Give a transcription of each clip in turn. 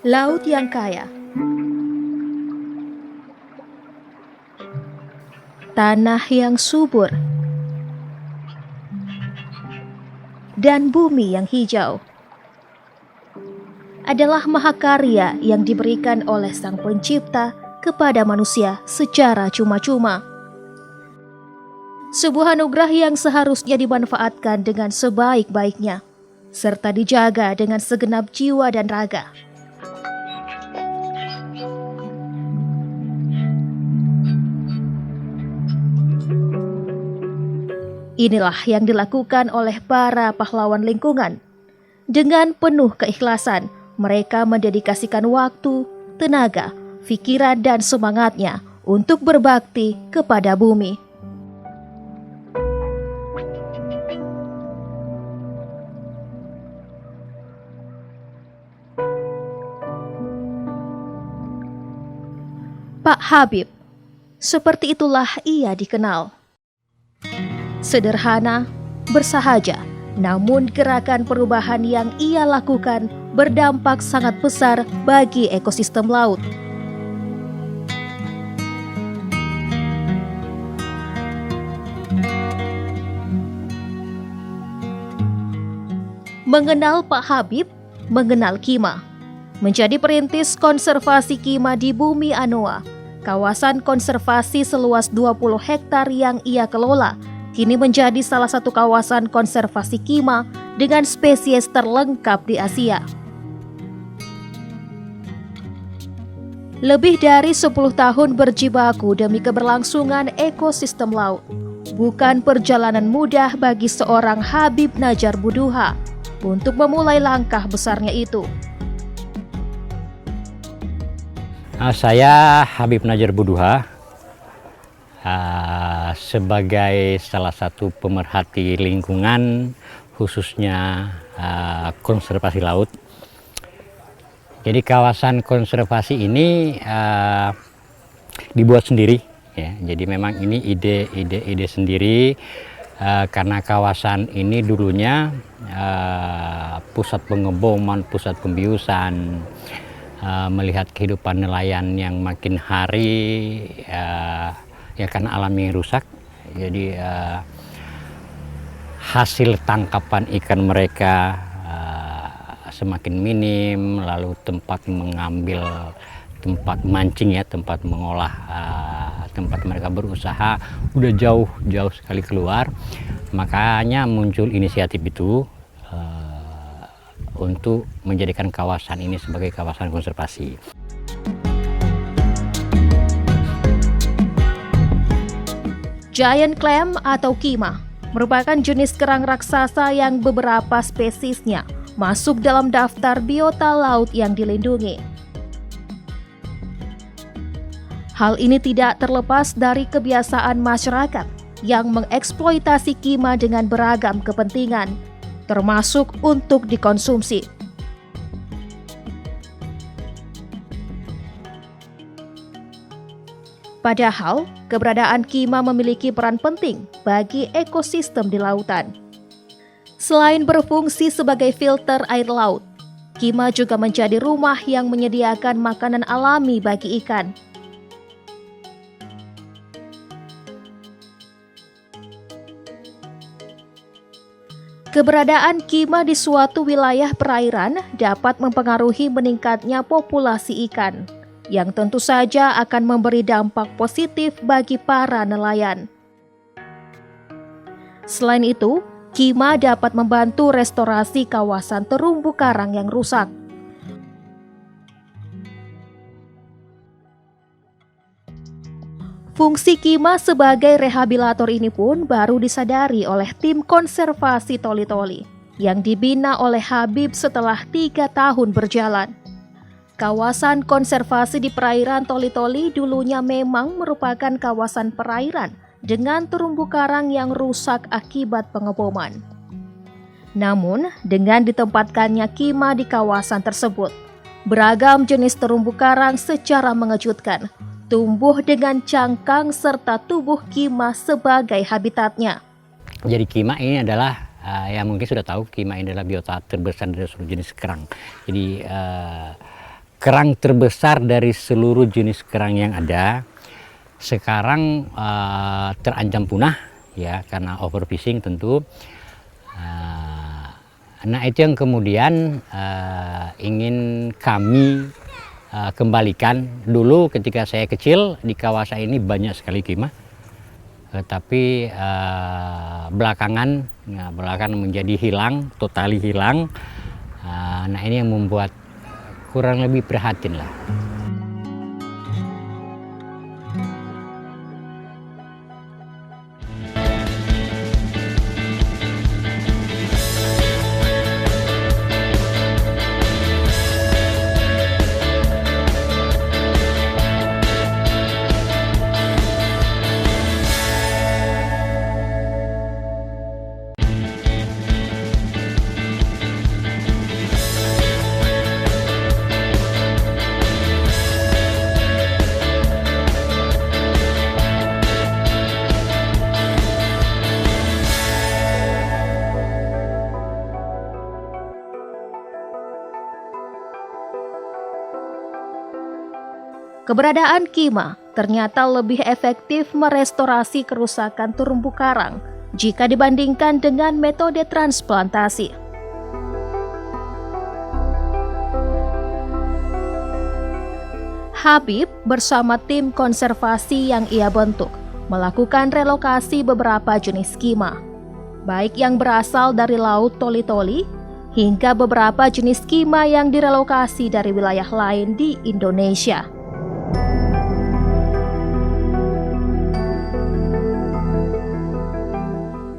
Laut yang kaya, tanah yang subur, dan bumi yang hijau adalah mahakarya yang diberikan oleh Sang Pencipta kepada manusia secara cuma-cuma. Sebuah anugerah yang seharusnya dimanfaatkan dengan sebaik-baiknya, serta dijaga dengan segenap jiwa dan raga. Inilah yang dilakukan oleh para pahlawan lingkungan. Dengan penuh keikhlasan, mereka mendedikasikan waktu, tenaga, pikiran, dan semangatnya untuk berbakti kepada bumi. Pak Habib, seperti itulah ia dikenal. Sederhana, bersahaja, namun gerakan perubahan yang ia lakukan berdampak sangat besar bagi ekosistem laut. Mengenal Pak Habib, mengenal Kima. Menjadi perintis konservasi Kima di Bumi Anoa, kawasan konservasi seluas 20 hektar yang ia kelola, kini menjadi salah satu kawasan konservasi Kima dengan spesies terlengkap di Asia. Lebih dari 10 tahun berjibaku demi keberlangsungan ekosistem laut. Bukan perjalanan mudah bagi seorang Habib Najar Buduha untuk memulai langkah besarnya itu. Saya Habib Najar Buduha, sebagai salah satu pemerhati lingkungan, khususnya konservasi laut. Jadi kawasan konservasi ini dibuat sendiri, ya. Jadi memang ini ide sendiri, karena kawasan ini dulunya pusat pengeboman, pusat pembiusan. Melihat kehidupan nelayan yang makin hari ya karena alamnya rusak, jadi hasil tangkapan ikan mereka semakin minim, lalu tempat mengambil, tempat mancing ya, tempat mengolah, tempat mereka berusaha udah jauh sekali keluar. Makanya muncul inisiatif itu untuk menjadikan kawasan ini sebagai kawasan konservasi. Giant clam atau kima merupakan jenis kerang raksasa yang beberapa spesiesnya masuk dalam daftar biota laut yang dilindungi. Hal ini tidak terlepas dari kebiasaan masyarakat yang mengeksploitasi kima dengan beragam kepentingan, termasuk untuk dikonsumsi. Padahal, keberadaan kima memiliki peran penting bagi ekosistem di lautan. Selain berfungsi sebagai filter air laut, kima juga menjadi rumah yang menyediakan makanan alami bagi ikan. Keberadaan kima di suatu wilayah perairan dapat mempengaruhi meningkatnya populasi ikan, yang tentu saja akan memberi dampak positif bagi para nelayan. Selain itu, kima dapat membantu restorasi kawasan terumbu karang yang rusak. Fungsi kima sebagai rehabilitator ini pun baru disadari oleh tim konservasi Toli-Toli yang dibina oleh Habib setelah 3 tahun berjalan. Kawasan konservasi di perairan Toli-Toli dulunya memang merupakan kawasan perairan dengan terumbu karang yang rusak akibat pengeboman. Namun, dengan ditempatkannya kima di kawasan tersebut, beragam jenis terumbu karang secara mengejutkan tumbuh dengan cangkang serta tubuh kima sebagai habitatnya. Jadi kima ini adalah yang mungkin sudah tahu, kima ini adalah biota terbesar dari seluruh jenis kerang. Jadi kerang terbesar dari seluruh jenis kerang yang ada sekarang terancam punah ya karena overfishing tentu. Nah itu yang kemudian ingin kami kembalikan. Dulu ketika saya kecil di kawasan ini banyak sekali kima, tapi belakangan menjadi hilang, totali hilang. Nah ini yang membuat kurang lebih prihatin lah. Keberadaan kima ternyata lebih efektif merestorasi kerusakan terumbu karang jika dibandingkan dengan metode transplantasi. Habib bersama tim konservasi yang ia bentuk melakukan relokasi beberapa jenis kima, baik yang berasal dari Laut Toli-Toli hingga beberapa jenis kima yang direlokasi dari wilayah lain di Indonesia.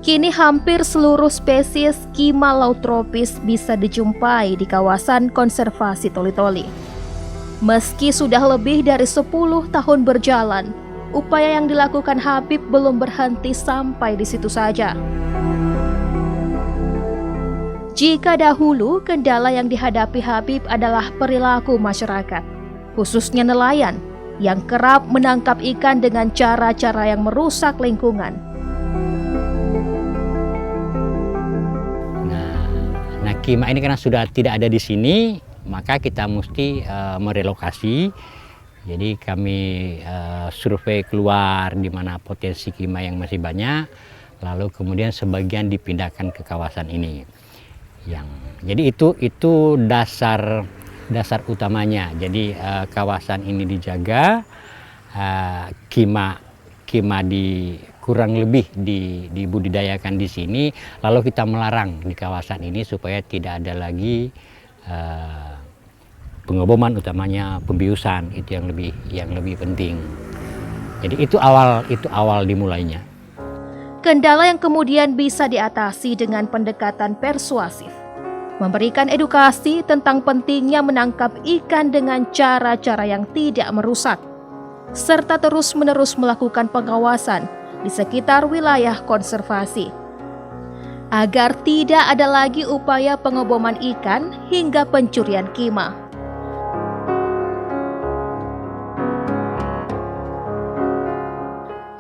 Kini hampir seluruh spesies kima laut tropis bisa dijumpai di kawasan konservasi Toli-Toli. Meski sudah lebih dari 10 tahun berjalan, upaya yang dilakukan Habib belum berhenti sampai di situ saja. Jika dahulu kendala yang dihadapi Habib adalah perilaku masyarakat, khususnya nelayan, yang kerap menangkap ikan dengan cara-cara yang merusak lingkungan. Nah, kima ini karena sudah tidak ada di sini, maka kita mesti merelokasi. Jadi kami survei keluar di mana potensi kima yang masih banyak, lalu kemudian sebagian dipindahkan ke kawasan ini. Jadi itu dasar utamanya. Jadi kawasan ini dijaga, kima kurang lebih dibudidayakan di sini, lalu kita melarang di kawasan ini supaya tidak ada lagi pengeboman, utamanya pembiusan. Itu yang lebih penting. Jadi itu awal dimulainya. Kendala yang kemudian bisa diatasi dengan pendekatan persuasif, memberikan edukasi tentang pentingnya menangkap ikan dengan cara-cara yang tidak merusak, serta terus-menerus melakukan pengawasan di sekitar wilayah konservasi, agar tidak ada lagi upaya pengeboman ikan hingga pencurian kima.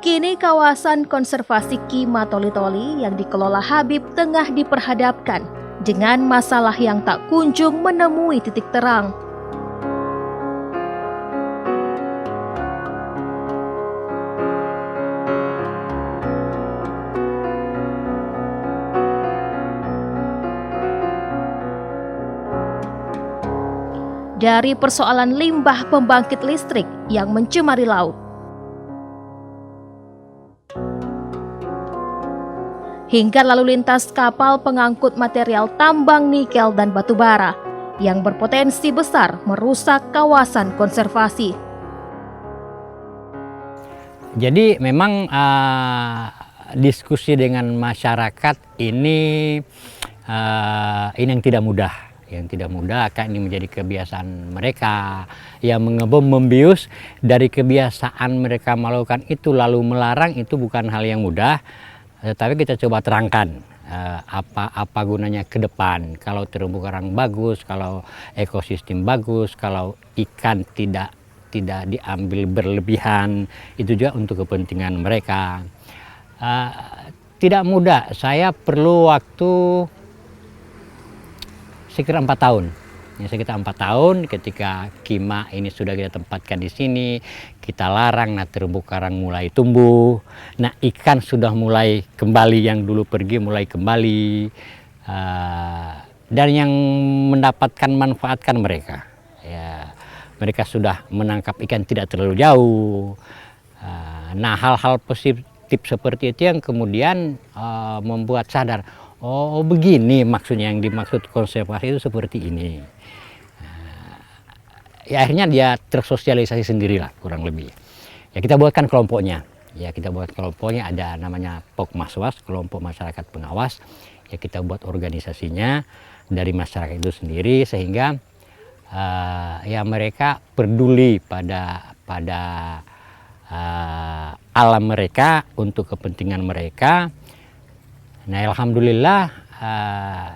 Kini kawasan konservasi kima Toli-Toli yang dikelola Habib tengah diperhadapkan dengan masalah yang tak kunjung menemui titik terang. Dari persoalan limbah pembangkit listrik yang mencemari laut, hingga lalu lintas kapal pengangkut material tambang nikel dan batu bara yang berpotensi besar merusak kawasan konservasi. Jadi memang diskusi dengan masyarakat ini yang tidak mudah. Karena ini menjadi kebiasaan mereka yang mengebom, membius. Dari kebiasaan mereka melakukan itu lalu melarang, itu bukan hal yang mudah. Tapi kita coba terangkan apa gunanya ke depan. Kalau terumbu karang bagus, kalau ekosistem bagus, kalau ikan tidak diambil berlebihan, itu juga untuk kepentingan mereka. Tidak mudah. Saya perlu waktu sekitar 4 tahun Ya, sekitar 4 tahun ketika Kima ini sudah kita tempatkan di sini, kita larang, nah terumbu karang mulai tumbuh, nah ikan sudah mulai kembali, yang dulu pergi mulai kembali, dan yang mendapatkan manfaatkan mereka. Ya, mereka sudah menangkap ikan tidak terlalu jauh. Nah, hal-hal positif seperti itu yang kemudian membuat sadar, oh begini maksudnya, yang dimaksud konservasi itu seperti ini. Ya akhirnya dia tersosialisasi sendirilah kurang lebih. Ya kita buatkan kelompoknya. Ya kita buat kelompoknya, ada namanya Pokmaswas, kelompok masyarakat pengawas. Ya kita buat organisasinya dari masyarakat itu sendiri, sehingga ya mereka peduli pada alam mereka untuk kepentingan mereka. Nah alhamdulillah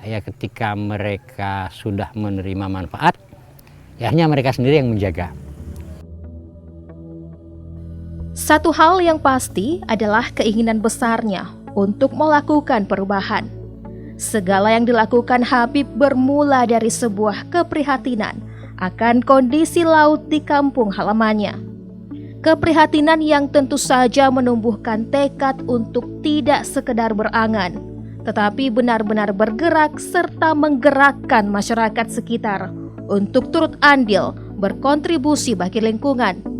ya ketika mereka sudah menerima manfaat, ya hanya mereka sendiri yang menjaga. Satu hal yang pasti adalah keinginan besarnya untuk melakukan perubahan. Segala yang dilakukan Habib bermula dari sebuah keprihatinan akan kondisi laut di kampung halamannya. Keprihatinan yang tentu saja menumbuhkan tekad untuk tidak sekedar berangan, tetapi benar-benar bergerak serta menggerakkan masyarakat sekitar untuk turut andil berkontribusi bagi lingkungan.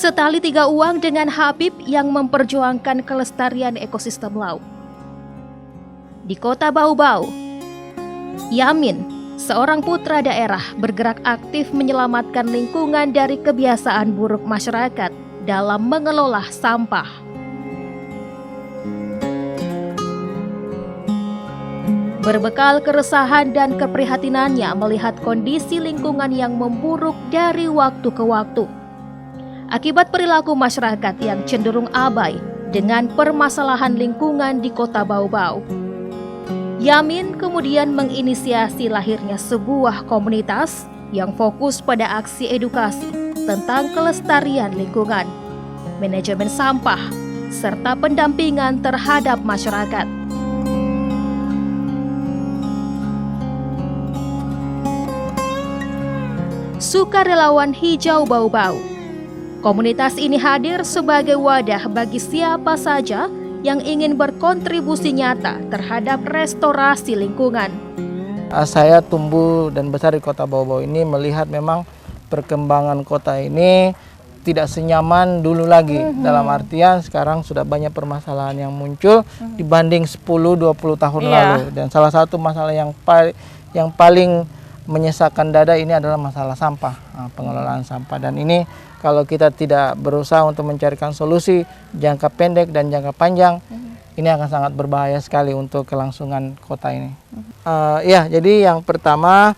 Setali tiga uang dengan Habib yang memperjuangkan kelestarian ekosistem laut. Di kota Bau-Bau, Yamin, seorang putra daerah, bergerak aktif menyelamatkan lingkungan dari kebiasaan buruk masyarakat dalam mengelola sampah. Berbekal keresahan dan keprihatinannya melihat kondisi lingkungan yang memburuk dari waktu ke waktu, akibat perilaku masyarakat yang cenderung abai dengan permasalahan lingkungan di kota Bau-Bau, Yamin kemudian menginisiasi lahirnya sebuah komunitas yang fokus pada aksi edukasi tentang kelestarian lingkungan, manajemen sampah, serta pendampingan terhadap masyarakat. Sukarelawan Hijau Bau-Bau. Komunitas ini hadir sebagai wadah bagi siapa saja yang ingin berkontribusi nyata terhadap restorasi lingkungan. Saya tumbuh dan besar di kota Bau-Bau ini melihat memang perkembangan kota ini tidak senyaman dulu lagi. Dalam artian sekarang sudah banyak permasalahan yang muncul dibanding 10-20 tahun lalu. Dan salah satu masalah yang paling menyesakan dada ini adalah masalah sampah, pengelolaan sampah. Dan ini kalau kita tidak berusaha untuk mencarikan solusi jangka pendek dan jangka panjang, ini akan sangat berbahaya sekali untuk kelangsungan kota ini. Ya, jadi yang pertama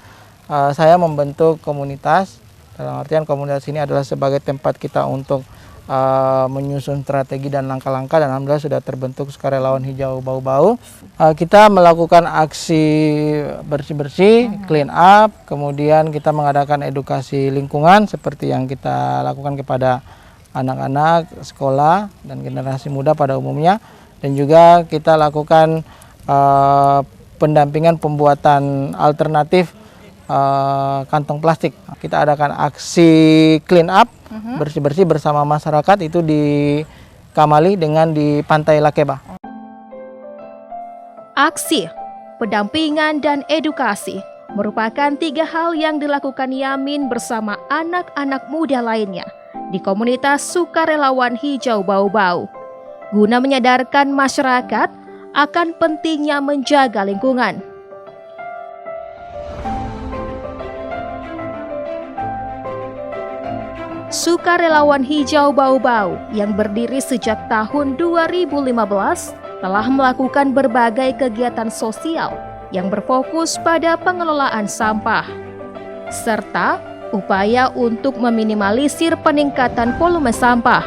saya membentuk komunitas. Dalam artian komunitas ini adalah sebagai tempat kita untuk menyusun strategi dan langkah-langkah, dan alhamdulillah sudah terbentuk Sukarelawan Hijau Bau-Bau. Kita melakukan aksi bersih-bersih, clean up, kemudian kita mengadakan edukasi lingkungan seperti yang kita lakukan kepada anak-anak sekolah dan generasi muda pada umumnya, dan juga kita lakukan pendampingan pembuatan alternatif kantong plastik. Kita adakan aksi clean up, bersih-bersih bersama masyarakat itu di Kamali dengan di Pantai Lakeba. Aksi, pendampingan, dan edukasi merupakan tiga hal yang dilakukan Yamin bersama anak-anak muda lainnya di komunitas Sukarelawan Hijau Bau-Bau, guna menyadarkan masyarakat akan pentingnya menjaga lingkungan. Sukarelawan Hijau Bau-Bau yang berdiri sejak tahun 2015 telah melakukan berbagai kegiatan sosial yang berfokus pada pengelolaan sampah, serta upaya untuk meminimalisir peningkatan volume sampah.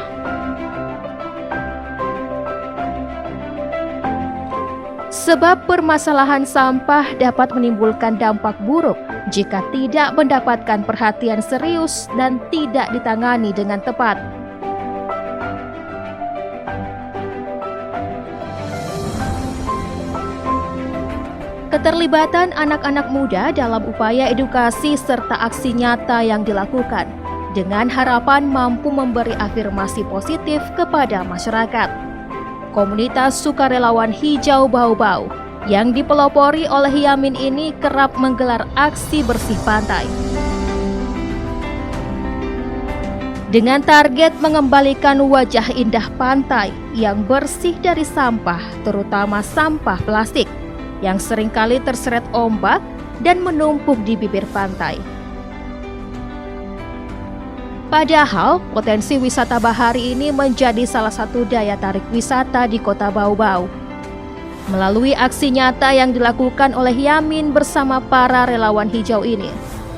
Sebab permasalahan sampah dapat menimbulkan dampak buruk jika tidak mendapatkan perhatian serius dan tidak ditangani dengan tepat. Keterlibatan anak-anak muda dalam upaya edukasi serta aksi nyata yang dilakukan dengan harapan mampu memberi afirmasi positif kepada masyarakat. Komunitas Sukarelawan Hijau Bau-Bau yang dipelopori oleh Yamin ini kerap menggelar aksi bersih pantai. Dengan target mengembalikan wajah indah pantai yang bersih dari sampah, terutama sampah plastik, yang seringkali terseret ombak dan menumpuk di bibir pantai. Padahal, potensi wisata bahari ini menjadi salah satu daya tarik wisata di Kota Bau-Bau. Melalui aksi nyata yang dilakukan oleh Yamin bersama para relawan hijau ini,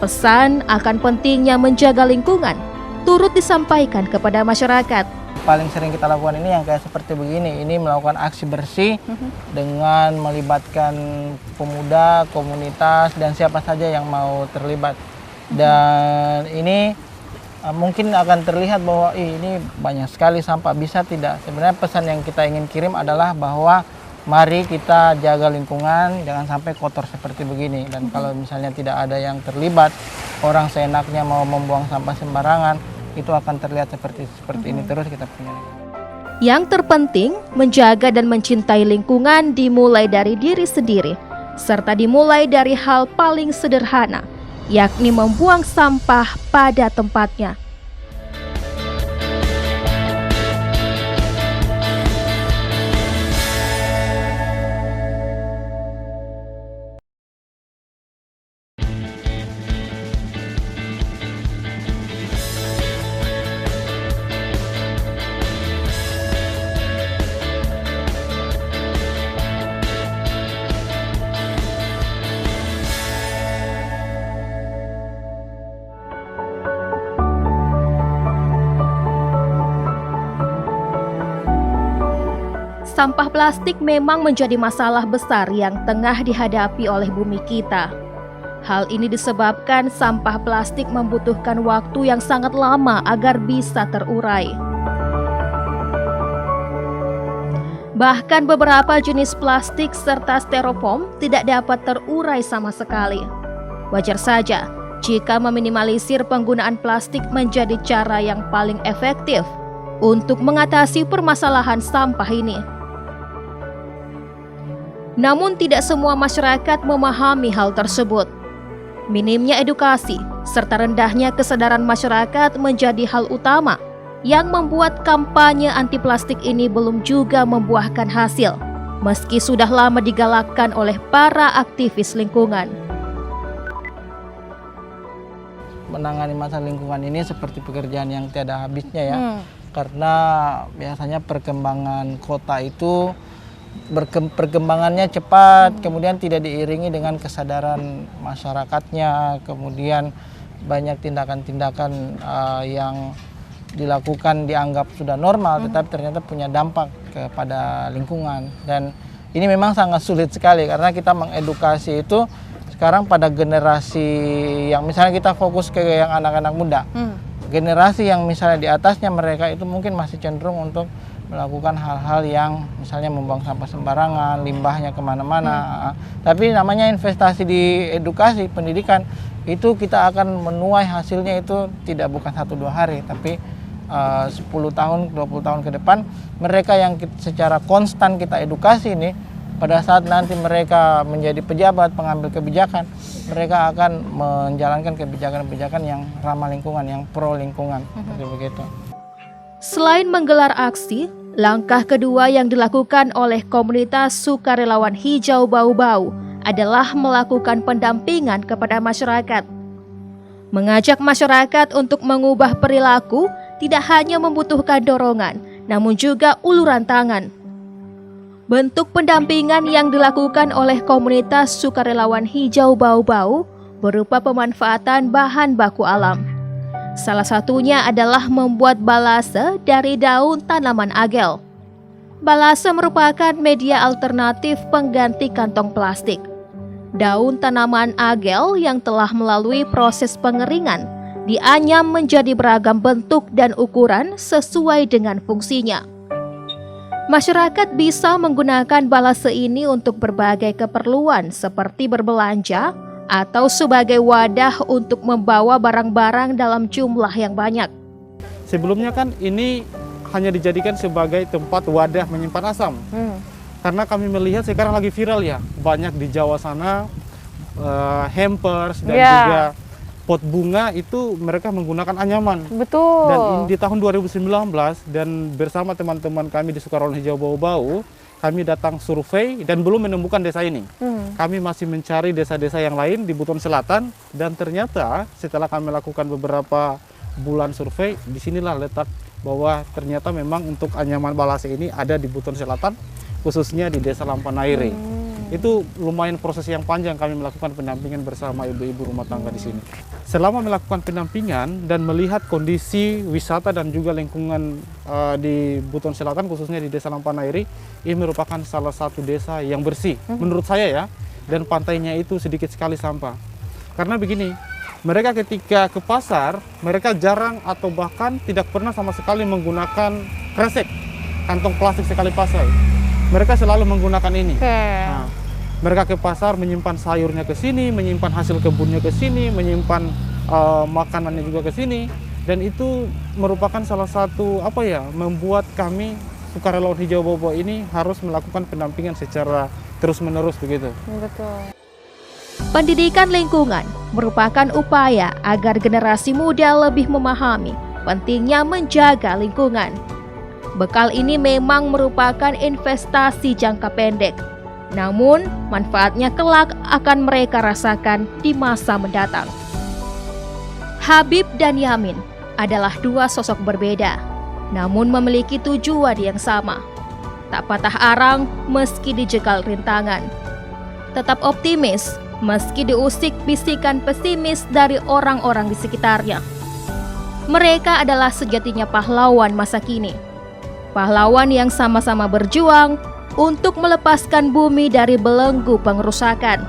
pesan akan pentingnya menjaga lingkungan turut disampaikan kepada masyarakat. Paling sering kita lakukan ini yang kayak seperti begini, ini melakukan aksi bersih dengan melibatkan pemuda, komunitas, dan siapa saja yang mau terlibat. Dan ini mungkin akan terlihat bahwa ini banyak sekali sampah, bisa tidak. Sebenarnya pesan yang kita ingin kirim adalah bahwa mari kita jaga lingkungan, jangan sampai kotor seperti begini. Dan kalau misalnya tidak ada yang terlibat, orang seenaknya mau membuang sampah sembarangan, itu akan terlihat seperti ini terus kita punya. Yang terpenting, menjaga dan mencintai lingkungan dimulai dari diri sendiri, serta dimulai dari hal paling sederhana, yakni membuang sampah pada tempatnya. Sampah plastik memang menjadi masalah besar yang tengah dihadapi oleh bumi kita. Hal ini disebabkan sampah plastik membutuhkan waktu yang sangat lama agar bisa terurai. Bahkan beberapa jenis plastik serta styrofoam tidak dapat terurai sama sekali. Wajar saja jika meminimalisir penggunaan plastik menjadi cara yang paling efektif untuk mengatasi permasalahan sampah ini. Namun tidak semua masyarakat memahami hal tersebut. Minimnya edukasi serta rendahnya kesadaran masyarakat menjadi hal utama yang membuat kampanye anti plastik ini belum juga membuahkan hasil, meski sudah lama digalakkan oleh para aktivis lingkungan. Menangani masalah lingkungan ini seperti pekerjaan yang tiada habisnya ya, karena biasanya perkembangan kota itu perkembangannya cepat, kemudian tidak diiringi dengan kesadaran masyarakatnya, kemudian banyak tindakan-tindakan yang dilakukan dianggap sudah normal, tetapi ternyata punya dampak kepada lingkungan. Dan ini memang sangat sulit sekali karena kita mengedukasi itu sekarang pada generasi yang misalnya kita fokus ke yang anak-anak muda, generasi yang misalnya di atasnya mereka itu mungkin masih cenderung untuk melakukan hal-hal yang misalnya membuang sampah sembarangan, limbahnya kemana-mana. Tapi namanya investasi di edukasi, pendidikan, itu kita akan menuai hasilnya itu tidak bukan 1-2 hari, tapi 10 tahun, 20 tahun ke depan. Mereka yang secara konstan kita edukasi ini, pada saat nanti mereka menjadi pejabat, pengambil kebijakan, mereka akan menjalankan kebijakan-kebijakan yang ramah lingkungan, yang pro lingkungan, seperti begitu. Selain menggelar aksi, Langkah kedua yang dilakukan oleh komunitas sukarelawan hijau Bau-Bau adalah melakukan pendampingan kepada masyarakat. Mengajak masyarakat untuk mengubah perilaku tidak hanya membutuhkan dorongan, namun juga uluran tangan. Bentuk pendampingan yang dilakukan oleh komunitas sukarelawan hijau Bau-Bau berupa pemanfaatan bahan baku alam. Salah satunya adalah membuat balase dari daun tanaman agel. Balase merupakan media alternatif pengganti kantong plastik. Daun tanaman agel yang telah melalui proses pengeringan dianyam menjadi beragam bentuk dan ukuran sesuai dengan fungsinya. Masyarakat bisa menggunakan balase ini untuk berbagai keperluan seperti berbelanja atau sebagai wadah untuk membawa barang-barang dalam jumlah yang banyak. Sebelumnya kan ini hanya dijadikan sebagai tempat wadah menyimpan asam. Karena kami melihat sekarang lagi viral ya, banyak di Jawa sana hampers dan juga pot bunga itu mereka menggunakan anyaman. Betul. Dan di tahun 2019 dan bersama teman-teman kami di Sukarelawan Hijau Bau-Bau, kami datang survei dan belum menemukan desa ini. Kami masih mencari desa-desa yang lain di Buton Selatan dan ternyata setelah kami lakukan beberapa bulan survei, disinilah letak bahwa ternyata memang untuk anyaman balase ini ada di Buton Selatan, khususnya di Desa Lampanaire. Itu lumayan proses yang panjang kami melakukan pendampingan bersama ibu-ibu rumah tangga di sini. Selama melakukan pendampingan dan melihat kondisi wisata dan juga lingkungan di Buton Selatan, khususnya di Desa Lampanaire, ini merupakan salah satu desa yang bersih, menurut saya ya, dan pantainya itu sedikit sekali sampah. Karena begini, mereka ketika ke pasar, mereka jarang atau bahkan tidak pernah sama sekali menggunakan kresek, kantong plastik sekali pakai. Mereka selalu menggunakan ini. Nah, mereka ke pasar menyimpan sayurnya ke sini, menyimpan hasil kebunnya ke sini, menyimpan makanannya juga ke sini, dan itu merupakan salah satu membuat kami Sukarelawan Hijau Bau-Bau ini harus melakukan pendampingan secara terus-menerus begitu. Betul. Pendidikan lingkungan merupakan upaya agar generasi muda lebih memahami pentingnya menjaga lingkungan. Bekal ini memang merupakan investasi jangka pendek, namun manfaatnya kelak akan mereka rasakan di masa mendatang. Habib dan Yamin adalah dua sosok berbeda, namun memiliki tujuan yang sama. Tak patah arang meski dijegal rintangan. Tetap optimis meski diusik bisikan pesimis dari orang-orang di sekitarnya. Mereka adalah sejatinya pahlawan masa kini. Pahlawan yang sama-sama berjuang untuk melepaskan bumi dari belenggu pengerusakan,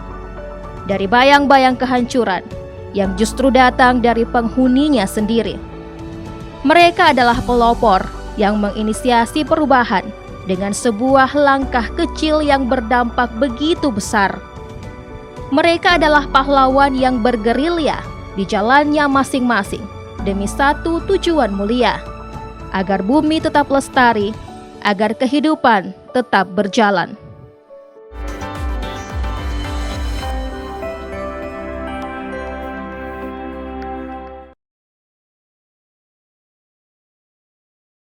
dari bayang-bayang kehancuran yang justru datang dari penghuninya sendiri. Mereka adalah pelopor yang menginisiasi perubahan dengan sebuah langkah kecil yang berdampak begitu besar. Mereka adalah pahlawan yang bergerilya di jalannya masing-masing demi satu tujuan mulia, agar bumi tetap lestari, agar kehidupan tetap berjalan.